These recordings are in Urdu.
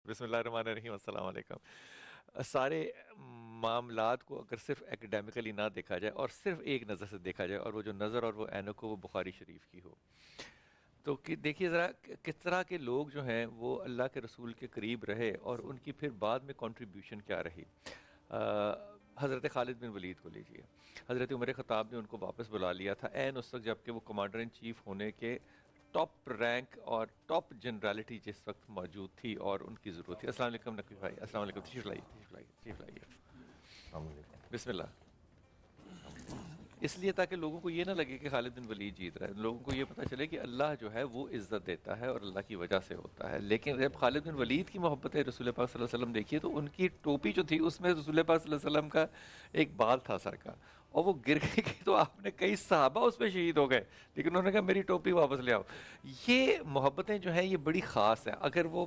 بسم اللہ الرحمن الرحیم، السلام علیکم۔ سارے معاملات کو اگر صرف ایکڈیمکلی نہ دیکھا جائے اور صرف ایک نظر سے دیکھا جائے، اور وہ جو نظر اور وہ اینک ہو وہ بخاری شریف کی ہو، تو دیکھیے ذرا کس طرح کے لوگ جو ہیں وہ اللہ کے رسول کے قریب رہے اور ان کی پھر بعد میں کنٹریبیوشن کیا رہی۔ حضرت خالد بن ولید کو لیجئے، حضرت عمر خطاب نے ان کو واپس بلا لیا تھا عین اس وقت جب کہ وہ کمانڈر ان چیف ہونے کے ٹاپ رینک اور ٹاپ جنرالٹی جس وقت موجود تھی اور ان کی ضرورت تھی۔ السلام علیکم نقوی بھائی، السلام علیکم، تشریف لائیے تشریف لائیے۔ بسم اللہ۔ اس لیے تاکہ لوگوں کو یہ نہ لگے کہ خالد بن ولید جیت رہا ہے، لوگوں کو یہ پتہ چلے کہ اللہ جو ہے وہ عزت دیتا ہے اور اللہ کی وجہ سے ہوتا ہے۔ لیکن جب خالد بن ولید کی محبت ہے رسول پاک صلی اللہ علیہ وسلم دیکھیے تو ان کی ٹوپی جو تھی اس میں رسول پاک صلی اللہ علیہ وسلم کا ایک بال تھا سر کا، اور وہ گر گئی کہ تو آپ نے کئی صحابہ اس میں شہید ہو گئے، لیکن انہوں نے کہا میری ٹوپی واپس لے آؤ۔ یہ محبتیں جو ہیں یہ بڑی خاص ہیں۔ اگر وہ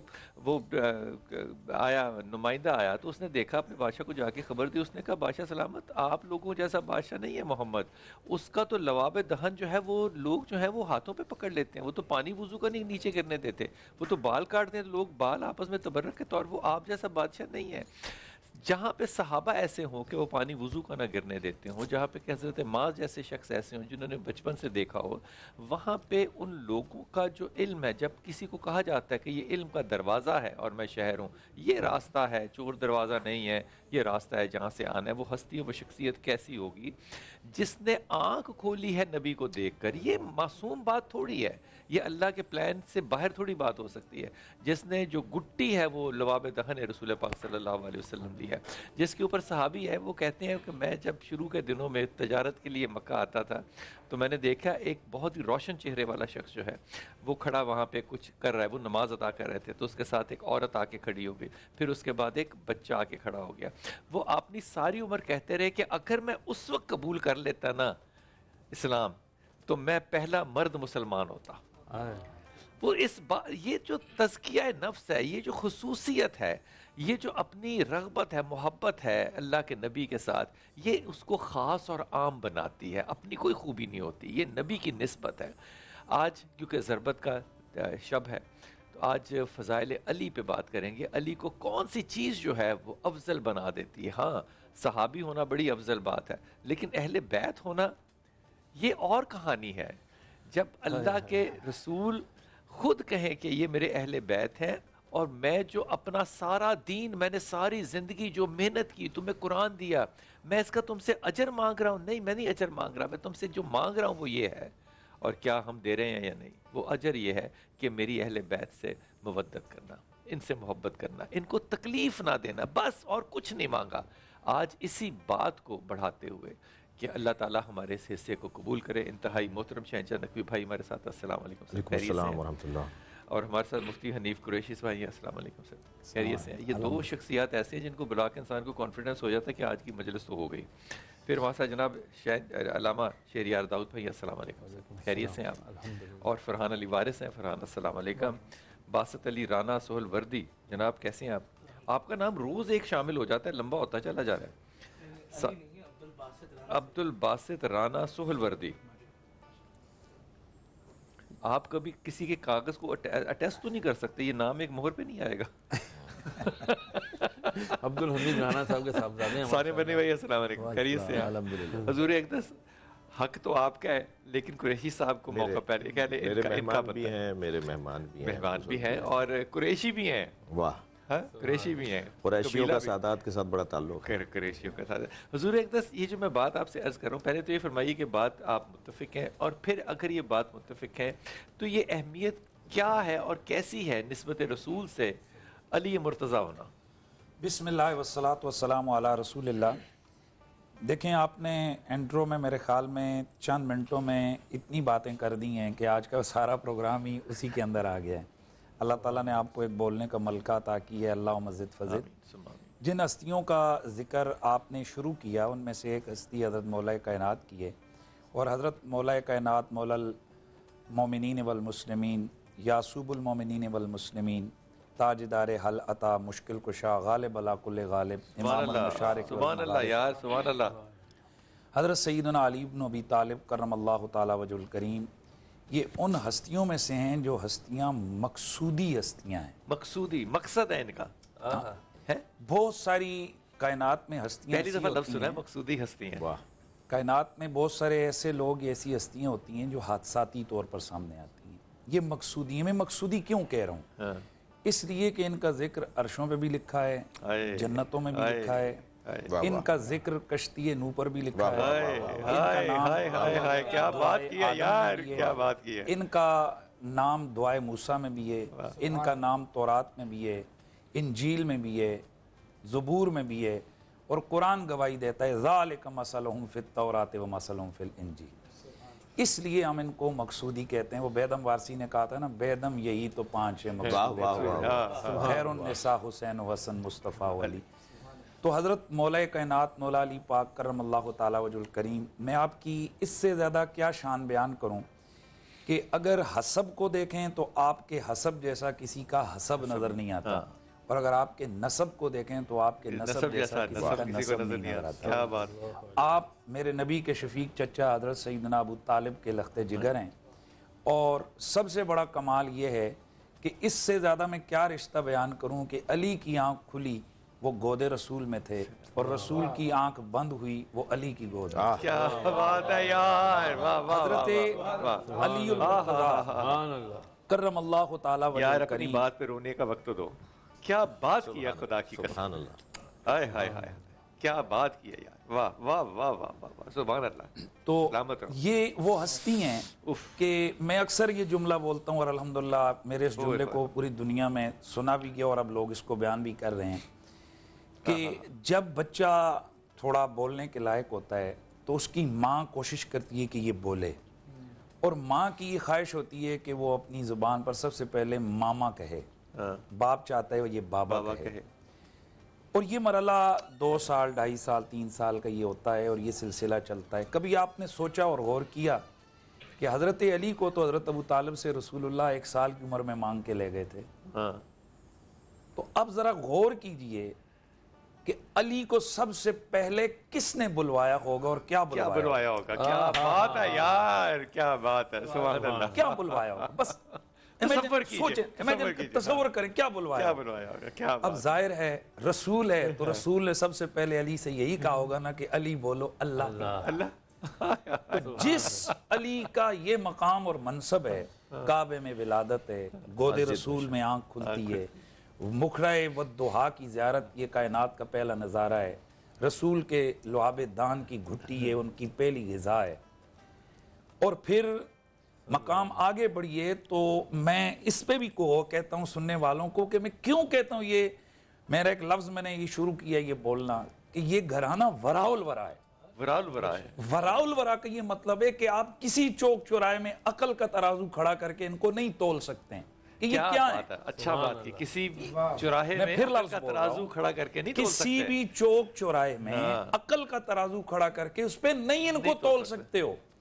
آیا نمائندہ آیا تو اس نے دیکھا اپنے بادشاہ کو جا کے خبر دی، اس نے کہا بادشاہ سلامت، آپ لوگوں جیسا بادشاہ نہیں ہے محمد، اس کا تو لواب دہن جو ہے وہ لوگ جو ہے وہ ہاتھوں پہ پکڑ لیتے ہیں، وہ تو پانی وضو کا نہیں نیچے گرنے دیتے، وہ تو بال کاٹتے ہیں تو لوگ بال آپس میں تبرک کے طور، وہ آپ جیسا بادشاہ نہیں ہے۔ جہاں پہ صحابہ ایسے ہوں کہ وہ پانی وضو کا نہ گرنے دیتے ہوں، جہاں پہ کہ حضرت معاذ جیسے شخص ایسے ہوں جنہوں نے بچپن سے دیکھا ہو، وہاں پہ ان لوگوں کا جو علم ہے، جب کسی کو کہا جاتا ہے کہ یہ علم کا دروازہ ہے اور میں شہر ہوں، یہ راستہ ہے، چور دروازہ نہیں ہے، یہ راستہ ہے جہاں سے آنا ہے، وہ ہستی و وہ شخصیت کیسی ہوگی جس نے آنکھ کھولی ہے نبی کو دیکھ کر۔ یہ معصوم بات تھوڑی ہے، یہ اللہ کے پلان سے باہر تھوڑی بات ہو سکتی ہے۔ جس نے جو گٹی ہے وہ لواب دہن رسول پاک صلی اللہ علیہ وسلم لی ہے، جس کے اوپر صحابی ہے وہ کہتے ہیں کہ میں جب شروع کے دنوں میں تجارت کے لیے مکہ آتا تھا تو میں نے دیکھا ایک بہت ہی روشن چہرے والا شخص جو ہے وہ کھڑا وہاں پہ کچھ کر رہا ہے، وہ نماز ادا کر رہے تھے، تو اس کے ساتھ ایک عورت آ کے کھڑی ہو گئی، پھر اس کے بعد ایک بچہ آ کے کھڑا ہو گیا۔ وہ اپنی ساری عمر کہتے رہے کہ اگر میں اس وقت قبول کر لیتا نا اسلام تو میں پہلا مرد مسلمان ہوتا۔ وہ یہ جو تزکیہ نفس ہے، یہ جو خصوصیت ہے، یہ جو اپنی رغبت ہے، محبت ہے اللہ کے نبی کے ساتھ، یہ اس کو خاص اور عام بناتی ہے، اپنی کوئی خوبی نہیں ہوتی، یہ نبی کی نسبت ہے۔ آج کیونکہ ضربت کا شب ہے تو آج فضائل علی پہ بات کریں گے۔ علی کو کون سی چیز جو ہے وہ افضل بنا دیتی ہے؟ ہاں، صحابی ہونا بڑی افضل بات ہے، لیکن اہل بیت ہونا یہ اور کہانی ہے۔ جب اللہ کے رسول خود کہیں کہ یہ میرے اہل بیت ہیں، اور میں جو اپنا سارا دین، میں نے ساری زندگی جو محنت کی، تمہیں قرآن دیا، میں اس کا تم سے اجر مانگ رہا ہوں؟ نہیں، میں نہیں اجر مانگ رہا، میں تم سے جو مانگ رہا ہوں وہ یہ ہے، اور کیا ہم دے رہے ہیں یا نہیں، وہ اجر یہ ہے کہ میری اہل بیت سے مودت کرنا، ان سے محبت کرنا، ان کو تکلیف نہ دینا، بس اور کچھ نہیں مانگا۔ آج اسی بات کو بڑھاتے ہوئے کہ اللہ تعالیٰ ہمارے اس حصے کو قبول کرے۔ انتہائی محترم شہنشاہ نقوی بھائی ہمارے ساتھ، السلام علیکم سر، وعلیکم السلام ورحمۃ اللہ۔ اور ہمارے ساتھ مفتی حنیف قریشی بھائی، السلام علیکم سر، خیریت سے ہیں؟ یہ دو شخصیات ایسے ہیں جن کو بلا کے انسان کو کانفیڈنس ہو جاتا ہے کہ آج کی مجلس تو ہو گئی۔ پھر ہمارے ساتھ جناب علامہ شہریار داؤد بھائی، السلام علیکم سر، خیریت سے ہیں آپ؟ اور فرحان علی وارث ہیں، فرحان السلام علیکم۔ باسط علی رانا سہل وردی، جناب کیسے ہیں آپ؟ آپ کا نام روز ایک شامل ہو جاتا ہے، لمبا ہوتا چلا جا رہا ہے۔ عبد الباسط رانا سہل وردی، آپ کبھی کسی کے کاغذ کو اٹیسٹ تو نہیں کر سکتے؟ یہ نام ایک مہر پہ نہیں آئے گا؟ عبد الحمید رانا صاحب کے صاحبزادے ہیں۔ سارے بنی بھائی السلام علیکم، خیریت سے ہیں؟ الحمدللہ۔ حضور اقدس، حق تو آپ کا ہے لیکن قریشی صاحب کو موقع پہلے کہنے میرے مہمان بھی ہیں، میرے مہمان بھی ہیں، مہمان بھی ہیں اور قریشی بھی ہیں۔ واہ، قریشی بھی ہیں، قریشیوں کا سادات کے ساتھ بڑا تعلق ہے۔ قریشیوں کا ساتھ حضور اقدس، یہ جو میں بات آپ سے عرض کر رہا ہوں، پہلے تو یہ فرمائیے کہ بات آپ متفق ہیں، اور پھر اگر یہ بات متفق ہے تو یہ اہمیت کیا ہے اور کیسی ہے نسبت رسول سے علی مرتضیٰ ہونا؟ بسم اللہ والصلاة والسلام علی رسول اللہ۔ دیکھیں، آپ نے انٹرو میں میرے خیال میں چند منٹوں میں اتنی باتیں کر دی ہیں کہ آج کا سارا پروگرام ہی اسی کے اندر آ گیا ہے۔ اللہ تعالیٰ نے آپ کو ایک بولنے کا ملکہ عطا کی ہے، اللہ مزید فضل۔ جن ہستیوں کا ذکر آپ نے شروع کیا ان میں سے ایک ہستی حضرت مولا کائنات کی ہے، اور حضرت مولا کائنات مولا المومنین والمسلمین، یاسوب المومنین والمسلمین، تاجدار حل عطا، مشکل کشا، غالب علی کل غالب، امام المشارق سبحان اللہ یار، سبحان اللہ۔ حضرت سیدنا علی بن ابی طالب کرم اللہ تعالی وجہ الکریم، یہ ان ہستیوں میں سے ہیں جو ہستیاں مقصودی ہستیاں ہیں. مقصودی مقصد ہے ان کا ہے. بہت ساری کائنات میں ہستیاں پہلی دفعہ ایسی لفظ ہوتی سنا ہے ہیں. مقصودی ہستی ہیں. واہ. کائنات میں بہت سارے ایسے لوگ ایسی ہستیاں ہوتی ہیں جو حادثاتی طور پر سامنے آتی ہیں. یہ مقصودی میں مقصودی کیوں کہہ رہا ہوں؟ اس لیے کہ ان کا ذکر عرشوں پہ بھی لکھا ہے, جنتوں میں بھی لکھا ہے, ان کا ذکر کشتی نو پر بھی لکھا ہے, کیا بات کی ہے یار, کیا بات کی ہے. ان کا نام دعائے موسیٰ میں بھی ہے, ان کا نام تورات میں بھی ہے, انجیل میں بھی ہے, زبور میں بھی ہے, اور قرآن گواہی دیتا ہے ذالک مثلہم فی التوراۃ و مثلہم فی الانجیل. اس لیے ہم ان کو مقصودی کہتے ہیں. وہ بیدم وارسی نے کہا تھا نا, بیدم یہی تو 5 ہیں مقصود, خیر النساء حسین و حسن مصطفیٰ و علی. تو حضرت مولا کائنات مولا علی پاک کرم اللہ تعالی وجہ الکریم, میں آپ کی اس سے زیادہ کیا شان بیان کروں کہ اگر حسب کو دیکھیں تو آپ کے حسب جیسا کسی کا حسب نظر نہیں آتا, اور اگر آپ کے نسب کو دیکھیں تو آپ کے نسب جیسا کسی کا نسب نہیں نظر آتا. کیا بات. آپ میرے نبی کے شفیق چچا حضرت سیدنا ابو طالب کے لخت جگر ہیں, اور سب سے بڑا کمال یہ ہے کہ اس سے زیادہ میں کیا رشتہ بیان کروں کہ علی کی آنکھ کھلی وہ گود رسول میں تھے, اور رسول کی آنکھ بند ہوئی وہ علی کی گود میں. کیا بات ہے یار. حضرت علی المرتضیٰ کرم اللہ تعالی وجہ یار اپنی الکریم, بات پہ رونے کا وقت تو دو. کیا بات کیا خدا کی قسم. سبحان اللہ. ہائے ہائے ہائے, کیا بات کی ہے یار. واہ واہ واہ واہ واہ, سبحان اللہ. تو سلامت رہو. یہ وہ ہستی ہیں کہ میں اکثر یہ جملہ بولتا ہوں, اور الحمدللہ میرے اس جملے کو پوری دنیا میں سنا بھی گیا, اور اب لوگ اس کو بیان بھی کر رہے ہیں کہ جب بچہ تھوڑا بولنے کے لائق ہوتا ہے تو اس کی ماں کوشش کرتی ہے کہ یہ بولے, اور ماں کی یہ خواہش ہوتی ہے کہ وہ اپنی زبان پر سب سے پہلے ماما کہے, باپ چاہتا ہے وہ یہ بابا کہے. اور یہ مرحلہ 2 سال 2.5 سال 3 سال کا یہ ہوتا ہے, اور یہ سلسلہ چلتا ہے. کبھی آپ نے سوچا اور غور کیا کہ حضرت علی کو تو حضرت ابو طالب سے رسول اللہ 1 سال کی عمر میں مانگ کے لے گئے تھے, تو اب ذرا غور کیجئے کہ علی کو سب سے پہلے کس نے بلوایا ہوگا اور کیا بلوایا ہوگا. کیا بات ہے یار, کیا بات ہے. سبحان اللہ. کیا بلوایا ہوگا, بس تصور کریں کیا بلوایا ہوگا. کیا اب ظاہر ہے رسول ہے, تو رسول نے سب سے پہلے علی سے یہی کہا ہوگا نا کہ علی بولو اللہ اللہ. جس علی کا یہ مقام اور منصب ہے, کعبے میں ولادت ہے, گود رسول میں آنکھ کھلتی ہے, مکھڑے والضحیٰ کی زیارت یہ کائنات کا پہلا نظارہ ہے, رسول کے لعاب دان کی گھٹی ہے ان کی پہلی غذا ہے. اور پھر مقام آگے بڑھیے تو میں اس پہ بھی کہتا ہوں سننے والوں کو کہ میں کیوں کہتا ہوں, یہ میرا ایک لفظ میں نے یہ شروع کیا یہ بولنا کہ یہ گھرانہ وراء الورا ہے. وراء الورا کا یہ مطلب ہے کہ آپ کسی چوک چوراہے میں عقل کا ترازو کھڑا کر کے ان کو نہیں تول سکتے ہیں کہ یہ کیا ہے. اچھا بات کی, کسی چوراہے میں عقل کا ترازو کھڑا کر کے نہیں تول سکتے. کسی بھی چوک چوراہے میں عقل کا ترازو کھڑا کر کے اس پہ نہیں ان کو تول سکتے ہو.